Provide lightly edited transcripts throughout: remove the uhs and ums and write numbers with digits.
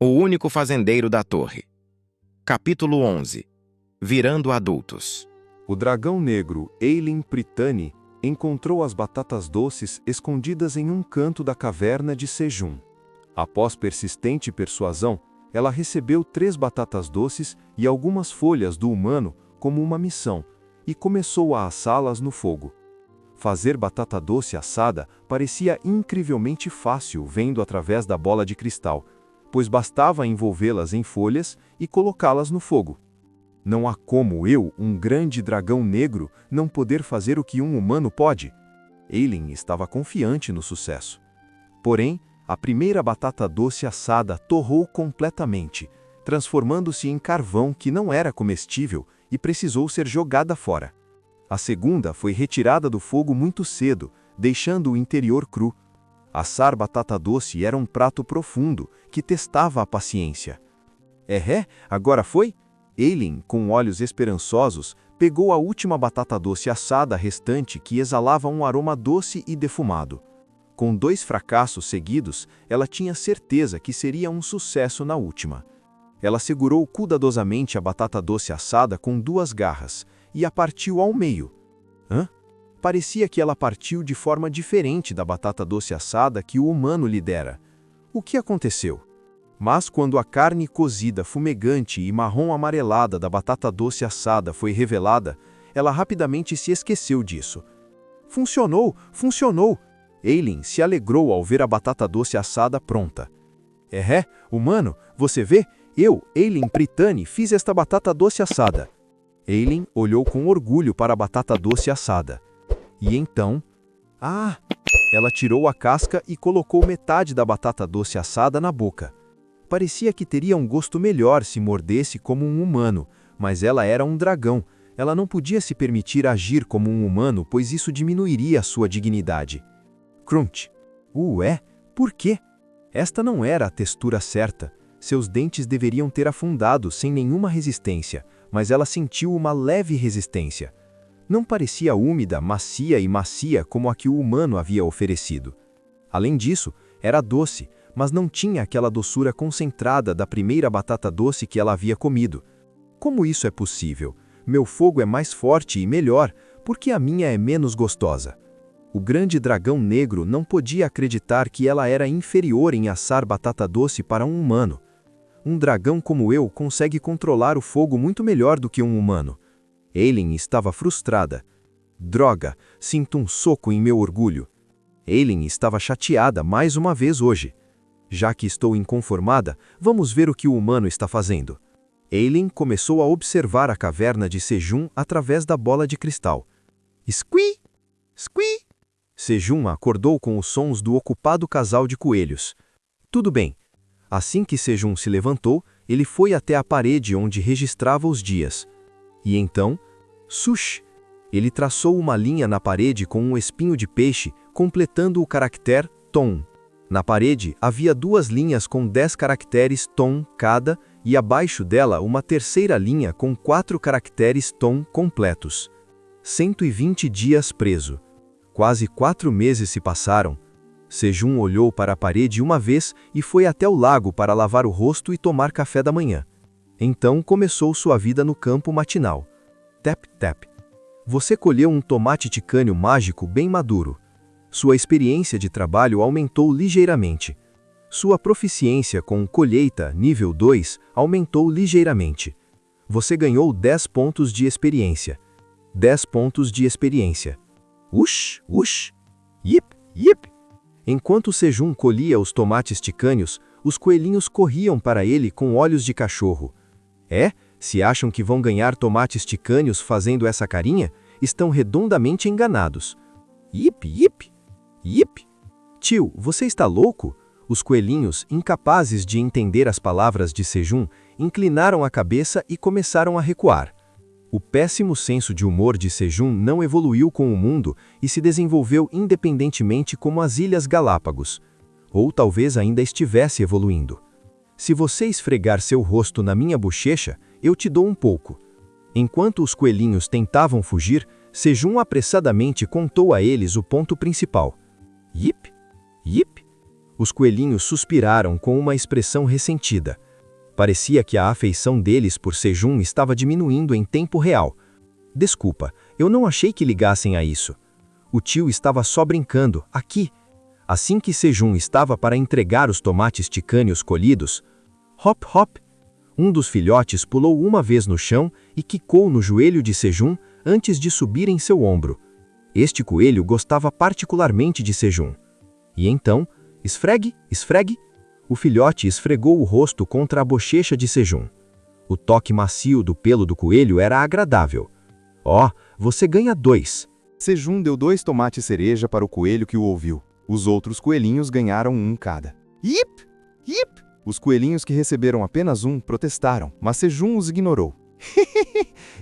O único fazendeiro da torre. Capítulo 11. Virando adultos. O dragão negro, Eileen Prytani, encontrou as batatas doces escondidas em um canto da caverna de Sejum. Após persistente persuasão, ela recebeu 3 batatas doces e algumas folhas do humano como uma missão, e começou a assá-las no fogo. Fazer batata doce assada parecia incrivelmente fácil vendo através da bola de cristal, pois bastava envolvê-las em folhas e colocá-las no fogo. Não há como eu, um grande dragão negro, não poder fazer o que um humano pode. Eileen estava confiante no sucesso. Porém, a primeira batata doce assada torrou completamente, transformando-se em carvão que não era comestível e precisou ser jogada fora. A segunda foi retirada do fogo muito cedo, deixando o interior cru. Assar batata doce era um prato profundo, que testava a paciência. Agora foi? Eileen, com olhos esperançosos, pegou a última batata doce assada restante que exalava um aroma doce e defumado. Com 2 fracassos seguidos, ela tinha certeza que seria um sucesso na última. Ela segurou cuidadosamente a batata doce assada com 2 garras e a partiu ao meio. Parecia que ela partiu de forma diferente da batata doce assada que o humano lhe dera. O que aconteceu? Mas quando a carne cozida, fumegante e marrom amarelada da batata doce assada foi revelada, ela rapidamente se esqueceu disso. Funcionou! Funcionou! Eileen se alegrou ao ver a batata doce assada pronta. Humano, você vê? Eu, Eileen Prytani, fiz esta batata doce assada. Eileen olhou com orgulho para a batata doce assada. E então... Ela tirou a casca e colocou metade da batata doce assada na boca. Parecia que teria um gosto melhor se mordesse como um humano, mas ela era um dragão. Ela não podia se permitir agir como um humano, pois isso diminuiria a sua dignidade. Crunch. Por quê? Esta não era a textura certa. Seus dentes deveriam ter afundado sem nenhuma resistência, mas ela sentiu uma leve resistência. Não parecia úmida, macia como a que o humano havia oferecido. Além disso, era doce, mas não tinha aquela doçura concentrada da primeira batata doce que ela havia comido. Como isso é possível? Meu fogo é mais forte e melhor, porque a minha é menos gostosa. O grande dragão negro não podia acreditar que ela era inferior em assar batata doce para um humano. Um dragão como eu consegue controlar o fogo muito melhor do que um humano. Eileen estava frustrada. Droga, sinto um soco em meu orgulho. Eileen estava chateada mais uma vez hoje. Já que estou inconformada, vamos ver o que o humano está fazendo. Eileen começou a observar a caverna de Sejum através da bola de cristal. Squee! Squee! Sejum acordou com os sons do ocupado casal de coelhos. Tudo bem. Assim que Sejum se levantou, ele foi até a parede onde registrava os dias. E então, sush! Ele traçou uma linha na parede com um espinho de peixe, completando o caractere tom. Na parede, havia 2 linhas com 10 caracteres tom cada, e abaixo dela uma terceira linha com 4 caracteres tom completos. 120 dias preso. Quase 4 meses se passaram. Sejum olhou para a parede uma vez e foi até o lago para lavar o rosto e tomar café da manhã. Então começou sua vida no campo matinal. Tap, tap. Você colheu um tomate ticânio mágico bem maduro. Sua experiência de trabalho aumentou ligeiramente. Sua proficiência com colheita nível 2 aumentou ligeiramente. Você ganhou 10 pontos de experiência. 10 pontos de experiência. Ush, ush. Yip, yip. Enquanto Sejum colhia os tomates ticânios, os coelhinhos corriam para ele com olhos de cachorro. Se acham que vão ganhar tomates ticânios fazendo essa carinha, estão redondamente enganados. Yip, yip. Yip! Tio, você está louco? Os coelhinhos, incapazes de entender as palavras de Sejum, inclinaram a cabeça e começaram a recuar. O péssimo senso de humor de Sejum não evoluiu com o mundo e se desenvolveu independentemente como as Ilhas Galápagos. Ou talvez ainda estivesse evoluindo. Se você esfregar seu rosto na minha bochecha, eu te dou um pouco. Enquanto os coelhinhos tentavam fugir, Sejum apressadamente contou a eles o ponto principal. Yip! Yip! Os coelhinhos suspiraram com uma expressão ressentida. Parecia que a afeição deles por Sejum estava diminuindo em tempo real. Desculpa, eu não achei que ligassem a isso. O tio estava só brincando, aqui. Assim que Sejum estava para entregar os tomates ticânios colhidos, hop hop, um dos filhotes pulou uma vez no chão e quicou no joelho de Sejum antes de subir em seu ombro. Este coelho gostava particularmente de Sejum. E então, esfregue, esfregue, o filhote esfregou o rosto contra a bochecha de Sejum. O toque macio do pelo do coelho era agradável. Ó, você ganha 2. Sejum deu 2 tomates cereja para o coelho que o ouviu. Os outros coelhinhos ganharam 1 cada. Yip! Yip! Os coelhinhos que receberam apenas 1 protestaram, mas Sejum os ignorou.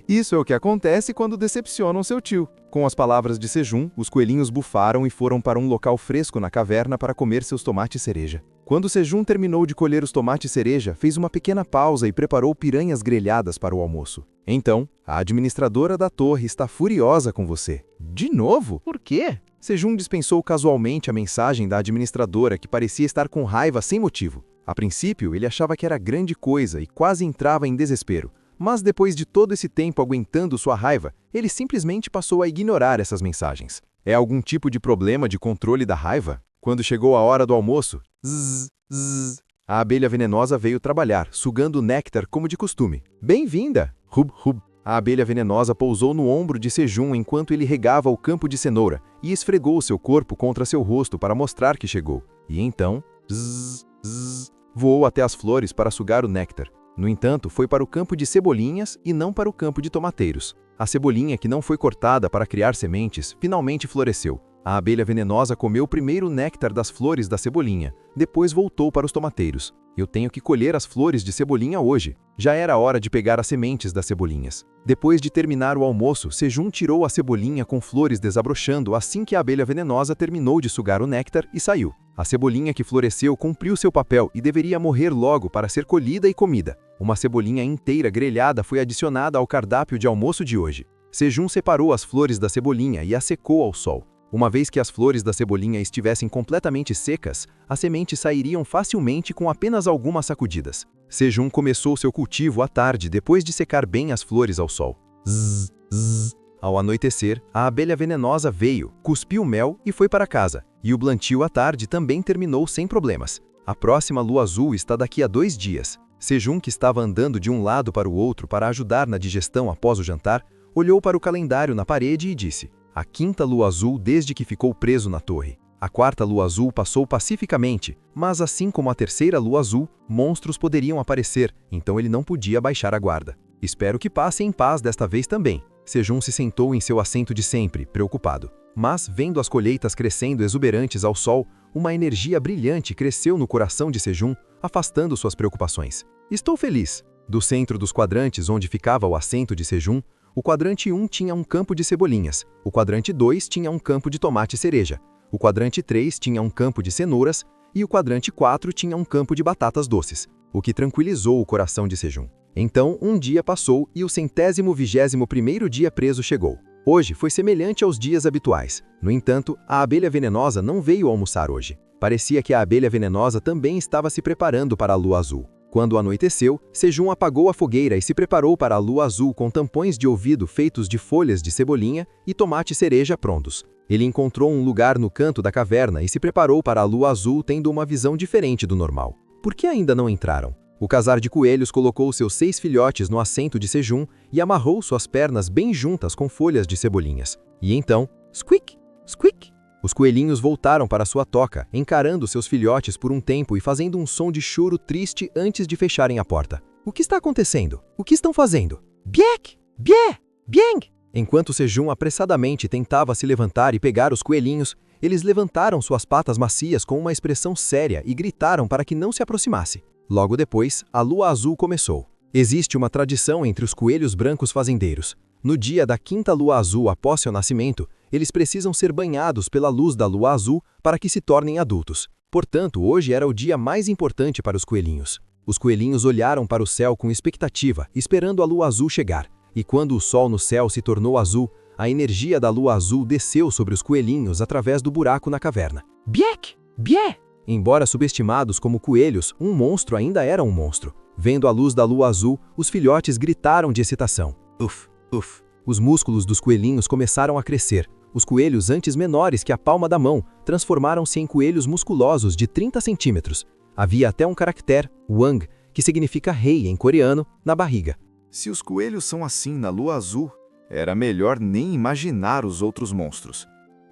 Isso é o que acontece quando decepcionam seu tio. Com as palavras de Sejum, os coelhinhos bufaram e foram para um local fresco na caverna para comer seus tomates cereja. Quando Sejum terminou de colher os tomates cereja, fez uma pequena pausa e preparou piranhas grelhadas para o almoço. Então, a administradora da torre está furiosa com você. De novo? Por quê? Sejum dispensou casualmente a mensagem da administradora que parecia estar com raiva sem motivo. A princípio, ele achava que era grande coisa e quase entrava em desespero. Mas depois de todo esse tempo aguentando sua raiva, ele simplesmente passou a ignorar essas mensagens. É algum tipo de problema de controle da raiva? Quando chegou a hora do almoço, zzz, zzz, a abelha venenosa veio trabalhar, sugando o néctar como de costume. Bem-vinda! Hub, hub. A abelha venenosa pousou no ombro de Sejum enquanto ele regava o campo de cenoura e esfregou seu corpo contra seu rosto para mostrar que chegou. E então, zzz, zzz, voou até as flores para sugar o néctar. No entanto, foi para o campo de cebolinhas e não para o campo de tomateiros. A cebolinha, que não foi cortada para criar sementes, finalmente floresceu. A abelha venenosa comeu primeiro o néctar das flores da cebolinha, depois voltou para os tomateiros. Eu tenho que colher as flores de cebolinha hoje. Já era hora de pegar as sementes das cebolinhas. Depois de terminar o almoço, Sejum tirou a cebolinha com flores desabrochando assim que a abelha venenosa terminou de sugar o néctar e saiu. A cebolinha que floresceu cumpriu seu papel e deveria morrer logo para ser colhida e comida. Uma cebolinha inteira grelhada foi adicionada ao cardápio de almoço de hoje. Sejum separou as flores da cebolinha e as secou ao sol. Uma vez que as flores da cebolinha estivessem completamente secas, as sementes sairiam facilmente com apenas algumas sacudidas. Sejum começou seu cultivo à tarde depois de secar bem as flores ao sol. Zzz, zzz. Ao anoitecer, a abelha venenosa veio, cuspiu mel e foi para casa. E o plantio à tarde também terminou sem problemas. A próxima lua azul está daqui a 2 dias. Sejum, que estava andando de um lado para o outro para ajudar na digestão após o jantar, olhou para o calendário na parede e disse: a 5ª lua azul desde que ficou preso na torre. A 4ª lua azul passou pacificamente, mas assim como a 3ª lua azul, monstros poderiam aparecer, então ele não podia baixar a guarda. Espero que passe em paz desta vez também. Sejum se sentou em seu assento de sempre, preocupado. Mas, vendo as colheitas crescendo exuberantes ao sol, uma energia brilhante cresceu no coração de Sejum, afastando suas preocupações. Estou feliz. Do centro dos quadrantes onde ficava o assento de Sejum, o quadrante 1 tinha um campo de cebolinhas, o quadrante 2 tinha um campo de tomate cereja, o quadrante 3 tinha um campo de cenouras e o quadrante 4 tinha um campo de batatas doces, o que tranquilizou o coração de Sejum. Então, um dia passou e o 121º dia preso chegou. Hoje foi semelhante aos dias habituais. No entanto, a abelha venenosa não veio almoçar hoje. Parecia que a abelha venenosa também estava se preparando para a lua azul. Quando anoiteceu, Sejum apagou a fogueira e se preparou para a lua azul com tampões de ouvido feitos de folhas de cebolinha e tomate cereja prontos. Ele encontrou um lugar no canto da caverna e se preparou para a lua azul tendo uma visão diferente do normal. Por que ainda não entraram? O casar de coelhos colocou seus 6 filhotes no assento de Sejum e amarrou suas pernas bem juntas com folhas de cebolinhas. E então, squeak, squeak! Os coelhinhos voltaram para sua toca, encarando seus filhotes por um tempo e fazendo um som de choro triste antes de fecharem a porta. O que está acontecendo? O que estão fazendo? Biek! Bié! Bieng! Enquanto Sejum apressadamente tentava se levantar e pegar os coelhinhos, eles levantaram suas patas macias com uma expressão séria e gritaram para que não se aproximasse. Logo depois, a lua azul começou. Existe uma tradição entre os coelhos brancos fazendeiros. No dia da 5ª lua azul após seu nascimento, eles precisam ser banhados pela luz da lua azul para que se tornem adultos. Portanto, hoje era o dia mais importante para os coelhinhos. Os coelhinhos olharam para o céu com expectativa, esperando a lua azul chegar. E quando o sol no céu se tornou azul, a energia da lua azul desceu sobre os coelhinhos através do buraco na caverna. Biek! Bié! Embora subestimados como coelhos, um monstro ainda era um monstro. Vendo a luz da lua azul, os filhotes gritaram de excitação. Uf, uf. Os músculos dos coelhinhos começaram a crescer. Os coelhos, antes menores que a palma da mão, transformaram-se em coelhos musculosos de 30 centímetros. Havia até um caractere, Wang, que significa rei em coreano, na barriga. Se os coelhos são assim na lua azul, era melhor nem imaginar os outros monstros.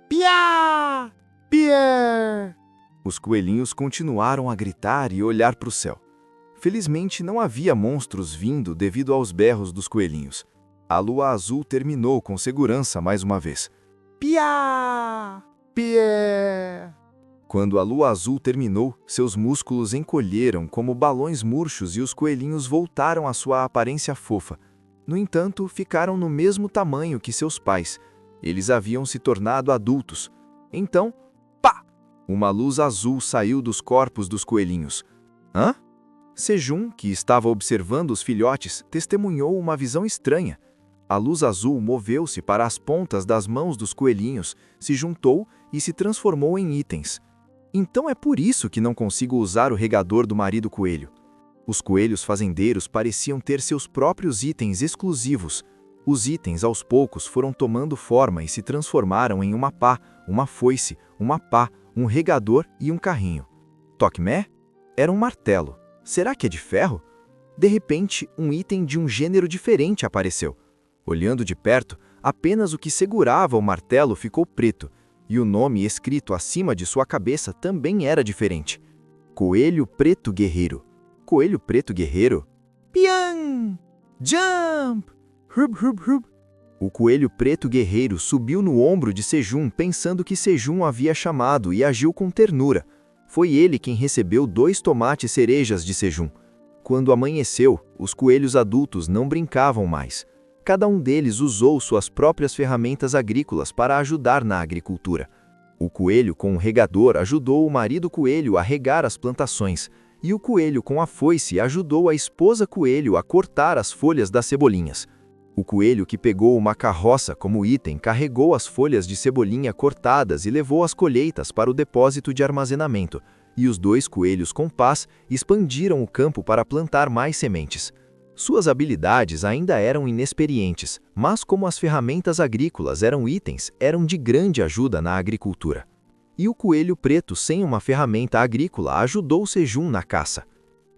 Piá! Piá! Os coelhinhos continuaram a gritar e olhar para o céu. Felizmente não havia monstros vindo devido aos berros dos coelhinhos. A lua azul terminou com segurança mais uma vez. Piá! Piá! Quando a lua azul terminou, seus músculos encolheram como balões murchos e os coelhinhos voltaram à sua aparência fofa. No entanto, ficaram no mesmo tamanho que seus pais. Eles haviam se tornado adultos. Então, pá! Uma luz azul saiu dos corpos dos coelhinhos. Hã? Sejun, que estava observando os filhotes, testemunhou uma visão estranha. A luz azul moveu-se para as pontas das mãos dos coelhinhos, se juntou e se transformou em itens. Então é por isso que não consigo usar o regador do marido coelho. Os coelhos fazendeiros pareciam ter seus próprios itens exclusivos. Os itens aos poucos foram tomando forma e se transformaram em uma pá, uma foice, uma pá, um regador e um carrinho. Tokmé? Era um martelo. Será que é de ferro? De repente, um item de um gênero diferente apareceu. Olhando de perto, apenas o que segurava o martelo ficou preto, e o nome escrito acima de sua cabeça também era diferente. Coelho Preto Guerreiro. Coelho Preto Guerreiro? Pian! Jump! Hub, hub, hub. O Coelho Preto Guerreiro subiu no ombro de Sejun pensando que Sejun havia chamado e agiu com ternura. Foi ele quem recebeu 2 tomates cerejas de Sejun. Quando amanheceu, os coelhos adultos não brincavam mais. Cada um deles usou suas próprias ferramentas agrícolas para ajudar na agricultura. O coelho com o regador ajudou o marido coelho a regar as plantações, e o coelho com a foice ajudou a esposa coelho a cortar as folhas das cebolinhas. O coelho que pegou uma carroça como item carregou as folhas de cebolinha cortadas e levou as colheitas para o depósito de armazenamento, e os 2 coelhos com pás expandiram o campo para plantar mais sementes. Suas habilidades ainda eram inexperientes, mas como as ferramentas agrícolas eram itens, eram de grande ajuda na agricultura. E o coelho preto sem uma ferramenta agrícola ajudou Sejun na caça.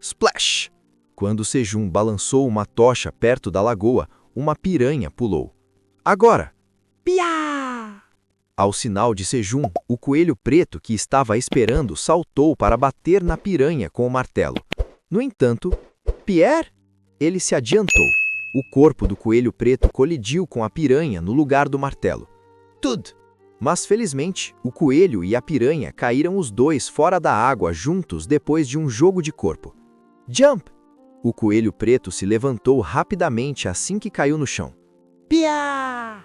Splash! Quando Sejun balançou uma tocha perto da lagoa, uma piranha pulou. Agora! Piá! Ao sinal de Sejun, o coelho preto que estava esperando saltou para bater na piranha com o martelo. No entanto, Pierre? Ele se adiantou. O corpo do coelho preto colidiu com a piranha no lugar do martelo. Tudo! Mas felizmente, o coelho e a piranha caíram os 2 fora da água juntos depois de um jogo de corpo. Jump! O coelho preto se levantou rapidamente assim que caiu no chão. Piá!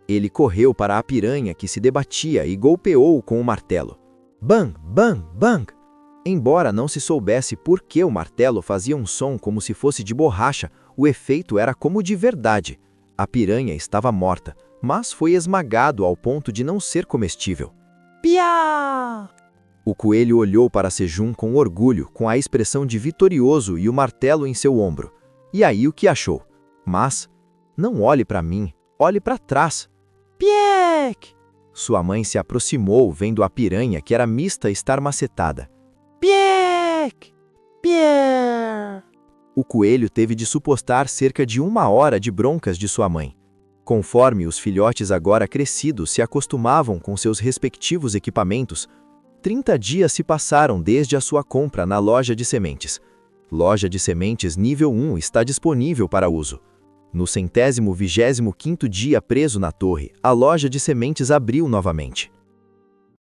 Ele correu para a piranha que se debatia e golpeou com o martelo. Bang, bang, bang! Embora não se soubesse por que o martelo fazia um som como se fosse de borracha, o efeito era como de verdade. A piranha estava morta, mas foi esmagado ao ponto de não ser comestível. Piá! O coelho olhou para Sejun com orgulho, com a expressão de vitorioso e o martelo em seu ombro. E aí o que achou? Mas, não olhe para mim, olhe para trás. Piek! Sua mãe se aproximou vendo a piranha que era mista estar macetada. Piek! Pierre! O coelho teve de suportar cerca de 1 hora de broncas de sua mãe. Conforme os filhotes agora crescidos se acostumavam com seus respectivos equipamentos, 30 dias se passaram desde a sua compra na loja de sementes. Loja de sementes nível 1 está disponível para uso. No 125º dia preso na torre, a loja de sementes abriu novamente.